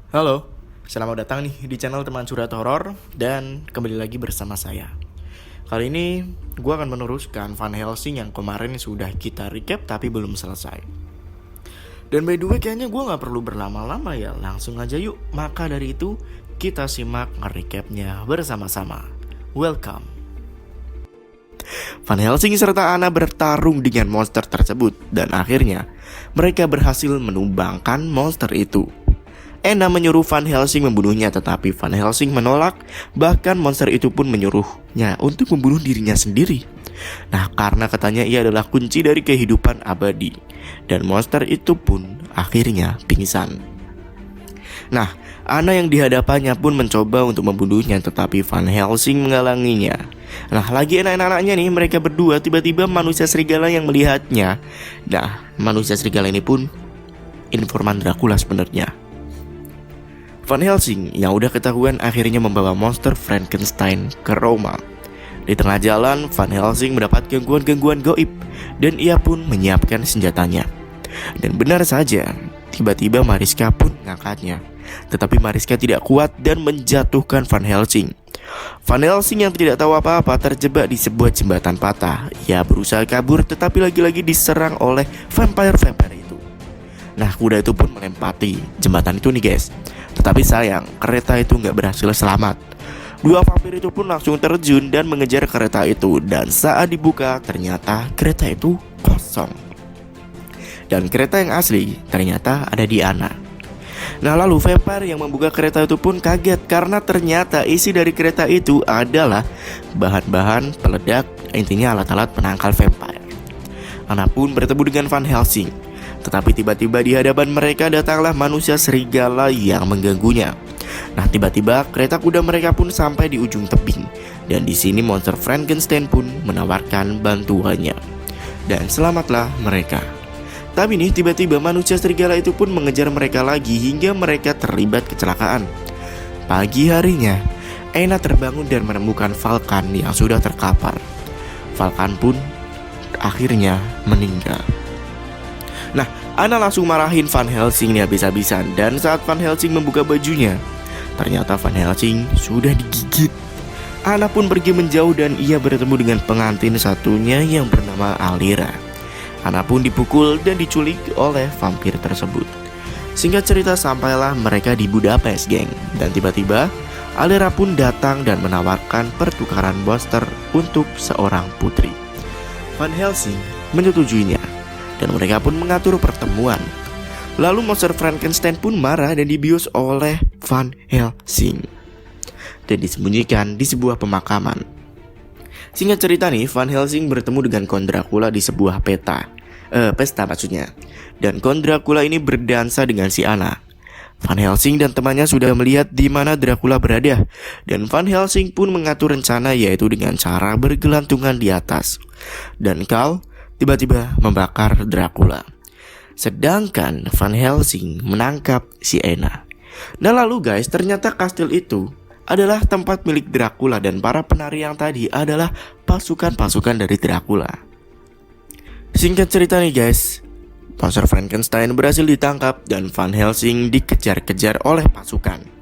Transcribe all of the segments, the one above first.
Halo, selamat datang nih di channel Teman Curhat Horor dan kembali lagi bersama saya. Kali ini gue akan meneruskan Van Helsing yang kemarin sudah kita recap tapi belum selesai. Dan by the way kayaknya gue gak perlu berlama-lama ya, langsung aja yuk. Maka dari itu kita simak nge-recapnya bersama-sama. Welcome. Van Helsing serta Anna bertarung dengan monster tersebut dan akhirnya mereka berhasil menumbangkan monster itu. Anna menyuruh Van Helsing membunuhnya, tetapi Van Helsing menolak. Bahkan monster itu pun menyuruhnya untuk membunuh dirinya sendiri. Nah, karena katanya ia adalah kunci dari kehidupan abadi, dan monster itu pun akhirnya pingsan. Nah, Anna yang dihadapannya pun mencoba untuk membunuhnya, tetapi Van Helsing menghalanginya. Nah, lagi enak-enaknya nih mereka berdua, tiba-tiba manusia serigala yang melihatnya. Nah, manusia serigala ini pun informan Dracula sebenarnya. Van Helsing yang udah ketahuan akhirnya membawa monster Frankenstein ke Roma. Di tengah jalan, Van Helsing mendapat gangguan-gangguan gaib dan ia pun menyiapkan senjatanya. Dan benar saja, tiba-tiba Mariska pun mengangkatnya. Tetapi Mariska tidak kuat dan menjatuhkan Van Helsing. Van Helsing yang tidak tahu apa-apa terjebak di sebuah jembatan patah. Ia berusaha kabur tetapi lagi-lagi diserang oleh vampire-vampire itu. Nah, kuda itu pun melempati jembatan itu nih guys. Tetapi sayang, kereta itu nggak berhasil selamat. Dua vampir itu pun langsung terjun dan mengejar kereta itu. Dan saat dibuka, ternyata kereta itu kosong. Dan kereta yang asli ternyata ada di Anna. Nah, lalu vampir yang membuka kereta itu pun kaget karena ternyata isi dari kereta itu adalah bahan-bahan peledak, intinya alat-alat penangkal vampir. Anna pun bertemu dengan Van Helsing. Tetapi tiba-tiba di hadapan mereka datanglah manusia serigala yang mengganggunya. Nah, tiba-tiba kereta kuda mereka pun sampai di ujung tebing. Dan di sini monster Frankenstein pun menawarkan bantuannya. Dan selamatlah mereka. Tapi nih tiba-tiba manusia serigala itu pun mengejar mereka lagi hingga mereka terlibat kecelakaan. Pagi harinya, Anna terbangun dan menemukan Falcon yang sudah terkapar. Falcon pun akhirnya meninggal. Nah, Anna langsung marahin Van Helsing nih habis-habisan. Dan saat Van Helsing membuka bajunya, ternyata Van Helsing sudah digigit. Anna pun pergi menjauh dan ia bertemu dengan pengantin satunya yang bernama Alira. Anna pun dipukul dan diculik oleh vampir tersebut. Singkat cerita sampailah mereka di Budapest, geng. Dan tiba-tiba Alira pun datang dan menawarkan pertukaran monster untuk seorang putri. Van Helsing menyetujuinya dan mereka pun mengatur pertemuan. Lalu monster Frankenstein pun marah dan dibius oleh Van Helsing dan disembunyikan di sebuah pemakaman. Singkat cerita nih, Van Helsing bertemu dengan Count Dracula di sebuah pesta maksudnya. Dan Count Dracula ini berdansa dengan si Anna. Van Helsing dan temannya sudah melihat di mana Dracula berada. Dan Van Helsing pun mengatur rencana yaitu dengan cara bergelantungan di atas. Dan Karl tiba-tiba membakar Dracula. Sedangkan Van Helsing menangkap si Anna. Nah lalu guys, ternyata kastil itu adalah tempat milik Dracula dan para penari yang tadi adalah pasukan-pasukan dari Dracula. Singkat cerita nih guys, monster Frankenstein berhasil ditangkap dan Van Helsing dikejar-kejar oleh pasukan.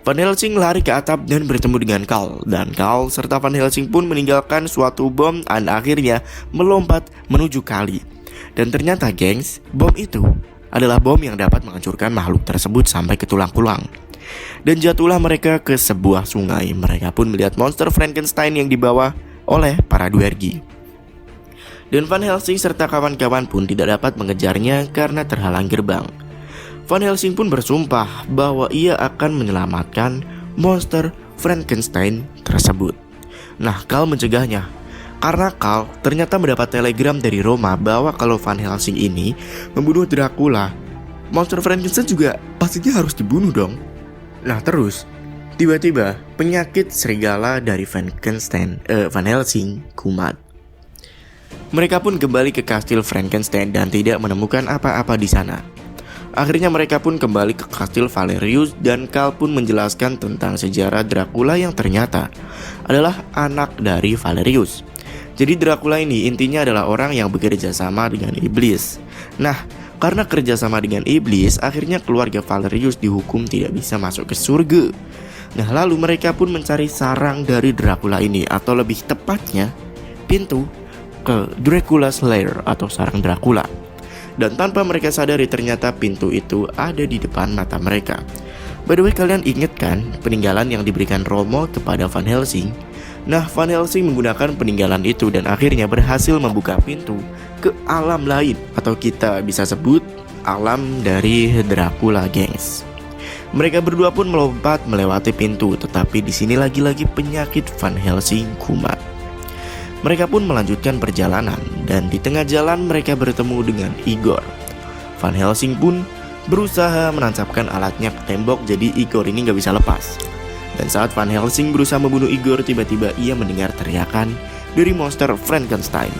Van Helsing lari ke atap dan bertemu dengan Karl. Dan Karl serta Van Helsing pun meninggalkan suatu bom dan akhirnya melompat menuju kali. Dan ternyata gengs, bom itu adalah bom yang dapat menghancurkan makhluk tersebut sampai ke tulang-tulang. Dan jatuhlah mereka ke sebuah sungai. Mereka pun melihat monster Frankenstein yang dibawa oleh para duergi. Dan Van Helsing serta kawan-kawan pun tidak dapat mengejarnya karena terhalang gerbang. Van Helsing pun bersumpah bahwa ia akan menyelamatkan monster Frankenstein tersebut. Nah, Karl mencegahnya karena Karl ternyata mendapat telegram dari Roma bahwa kalau Van Helsing ini membunuh Dracula, monster Frankenstein juga pastinya harus dibunuh dong. Nah terus, tiba-tiba penyakit serigala dari Van Helsing kumat. Mereka pun kembali ke kastil Frankenstein dan tidak menemukan apa-apa di sana. Akhirnya mereka pun kembali ke kastil Valerius dan Karl pun menjelaskan tentang sejarah Dracula yang ternyata adalah anak dari Valerius. Jadi Dracula ini intinya adalah orang yang bekerja sama dengan iblis. Nah, Karena kerjasama dengan iblis, akhirnya keluarga Valerius dihukum tidak bisa masuk ke surga. Nah, lalu mereka pun mencari sarang dari Dracula ini, atau lebih tepatnya pintu ke Dracula's Lair atau sarang Dracula. Dan tanpa mereka sadari ternyata pintu itu ada di depan mata mereka. By the way, kalian ingat kan peninggalan yang diberikan Romo kepada Van Helsing? Nah, Van Helsing menggunakan peninggalan itu dan akhirnya berhasil membuka pintu ke alam lain, atau kita bisa sebut alam dari Dracula, gengs. Mereka berdua pun melompat melewati pintu, tetapi di sini lagi-lagi penyakit Van Helsing kumat. Mereka pun melanjutkan perjalanan dan di tengah jalan mereka bertemu dengan Igor. Van Helsing pun berusaha menancapkan alatnya ke tembok, jadi Igor ini gak bisa lepas. Dan saat Van Helsing berusaha membunuh Igor, tiba-tiba ia mendengar teriakan dari monster Frankenstein.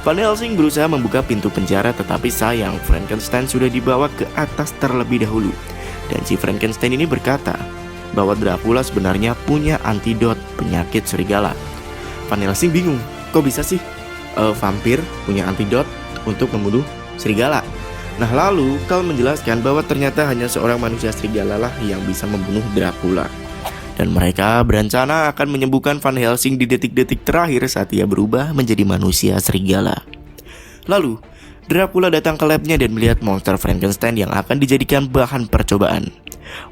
Van Helsing berusaha membuka pintu penjara, tetapi sayang Frankenstein sudah dibawa ke atas terlebih dahulu. Dan si Frankenstein ini berkata bahwa Dracula sebenarnya punya antidot penyakit serigala. Van Helsing bingung, kok bisa sih vampir punya antidot untuk membunuh serigala? Nah, lalu Karl menjelaskan bahwa ternyata hanya seorang manusia serigala lah yang bisa membunuh Dracula. Dan mereka berencana akan menyembuhkan Van Helsing di detik-detik terakhir saat ia berubah menjadi manusia serigala. Lalu Dracula datang ke labnya dan melihat monster Frankenstein yang akan dijadikan bahan percobaan.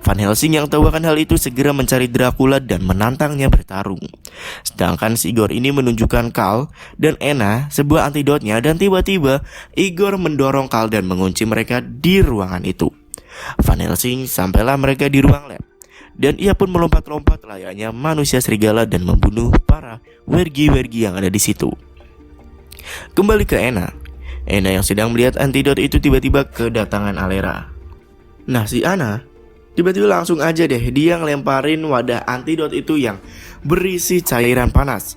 Van Helsing yang tahu akan hal itu segera mencari Dracula dan menantangnya bertarung. Sedangkan si Igor ini menunjukkan Karl dan Anna sebuah antidotnya, dan tiba-tiba Igor mendorong Karl dan mengunci mereka di ruangan itu. Van Helsing sampailah mereka di ruang lab, dan ia pun melompat-lompat layaknya manusia serigala dan membunuh para wergi-wergi yang ada di situ. Kembali ke Anna yang sedang melihat antidot itu tiba-tiba kedatangan Alera. Nah, si Anna tiba-tiba langsung aja deh dia ngelemparin wadah antidot itu yang berisi cairan panas.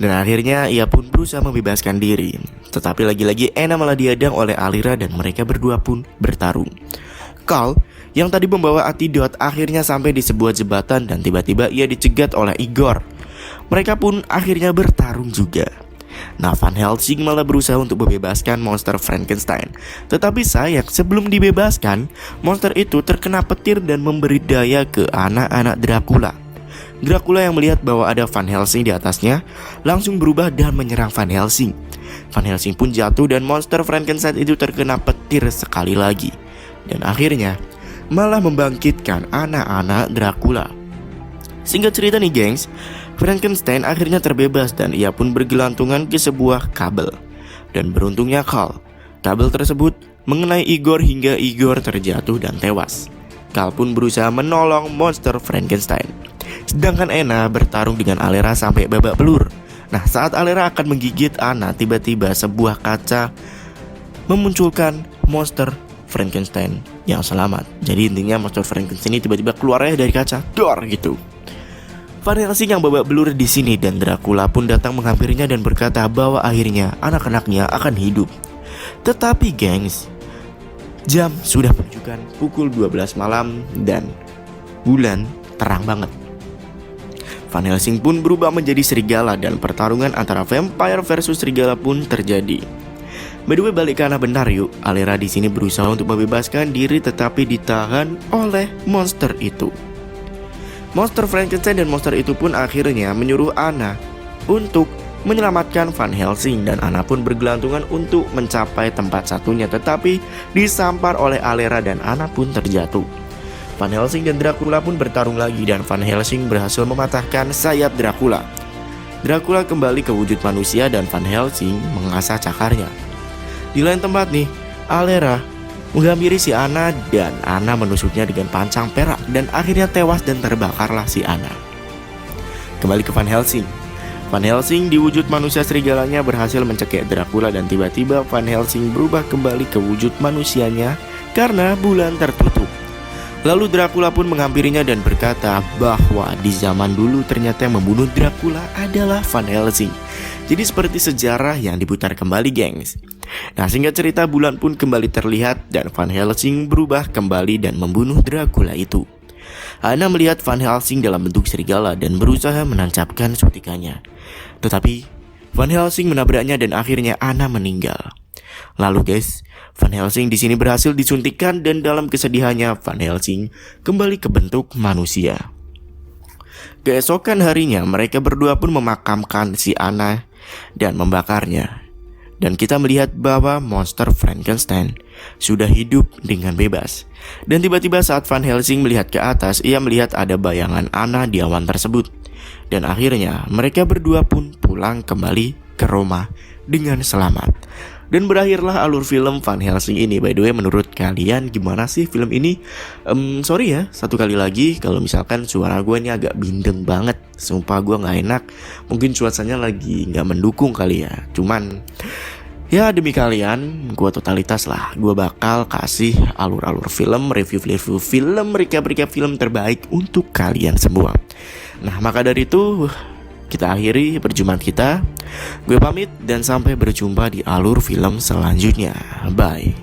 Dan akhirnya ia pun berusaha membebaskan diri. Tetapi lagi-lagi Anna malah dihadang oleh Alera dan mereka berdua pun bertarung. Karl yang tadi membawa antidot akhirnya sampai di sebuah jembatan dan tiba-tiba ia dicegat oleh Igor. Mereka pun akhirnya bertarung juga. Nah, Van Helsing malah berusaha untuk membebaskan monster Frankenstein. Tetapi sayang, sebelum dibebaskan, monster itu terkena petir dan memberi daya ke anak-anak Dracula. Dracula yang melihat bahwa ada Van Helsing di atasnya langsung berubah dan menyerang Van Helsing. Van Helsing pun jatuh dan monster Frankenstein itu terkena petir sekali lagi. Dan akhirnya malah membangkitkan anak-anak Dracula. Singkat cerita nih gengs, Frankenstein akhirnya terbebas dan ia pun bergelantungan ke sebuah kabel. Dan beruntungnya Karl, kabel tersebut mengenai Igor hingga Igor terjatuh dan tewas. Karl pun berusaha menolong monster Frankenstein. Sedangkan Anna bertarung dengan Alera sampai babak belur. Nah, saat Alera akan menggigit Anna, tiba-tiba sebuah kaca memunculkan monster Frankenstein yang selamat. Jadi intinya monster Frankenstein ini tiba-tiba keluarnya dari kaca, dor gitu. Van Helsing yang babak belur di sini dan Dracula pun datang menghampirinya dan berkata bahwa akhirnya anak-anaknya akan hidup. Tetapi gengs, jam sudah menunjukkan pukul 12 malam dan bulan terang banget. Van Helsing pun berubah menjadi serigala dan pertarungan antara vampire versus serigala pun terjadi. By the way, balik ke Anna bentar yuk. Alera di sini berusaha untuk membebaskan diri tetapi ditahan oleh monster itu. Monster Frankenstein dan monster itu pun akhirnya menyuruh Anna untuk menyelamatkan Van Helsing, dan Anna pun bergelantungan untuk mencapai tempat satunya, tetapi disampar oleh Alera dan Anna pun terjatuh. Van Helsing dan Dracula pun bertarung lagi dan Van Helsing berhasil mematahkan sayap Dracula. Dracula kembali ke wujud manusia dan Van Helsing mengasah cakarnya. Di lain tempat nih, Alera menghampiri si Anna dan Anna menusuknya dengan pancang perak dan akhirnya tewas dan terbakarlah si Anna. Kembali ke Van Helsing. Van Helsing di wujud manusia serigalanya berhasil mencekik Dracula dan tiba-tiba Van Helsing berubah kembali ke wujud manusianya karena bulan tertutup. Lalu Dracula pun menghampirinya dan berkata bahwa di zaman dulu ternyata yang membunuh Dracula adalah Van Helsing. Jadi seperti sejarah yang diputar kembali gengs. Nah, singkat cerita bulan pun kembali terlihat dan Van Helsing berubah kembali dan membunuh Dracula itu. Anna melihat Van Helsing dalam bentuk serigala dan berusaha menancapkan suntikannya. Tetapi Van Helsing menabraknya dan akhirnya Anna meninggal. Lalu guys, Van Helsing di sini berhasil disuntikkan dan dalam kesedihannya Van Helsing kembali ke bentuk manusia. Keesokan harinya mereka berdua pun memakamkan si Anna dan membakarnya. Dan kita melihat bahwa monster Frankenstein sudah hidup dengan bebas. Dan tiba-tiba saat Van Helsing melihat ke atas, ia melihat ada bayangan Anna di awan tersebut. Dan akhirnya mereka berdua pun pulang kembali ke Roma dengan selamat. Dan berakhirlah alur film Van Helsing ini. By the way, menurut kalian gimana sih film ini? Sorry ya, satu kali lagi kalau misalkan suara gue ini agak bindeng banget. Sumpah gue gak enak. Mungkin cuacanya lagi gak mendukung kali ya. Cuman ya demi kalian, gue totalitas lah. Gue bakal kasih alur-alur film, review-review film, recap-recap film terbaik untuk kalian semua. Nah maka dari itu kita akhiri perjumpaan kita. Gue pamit dan sampai berjumpa di alur film selanjutnya. Bye.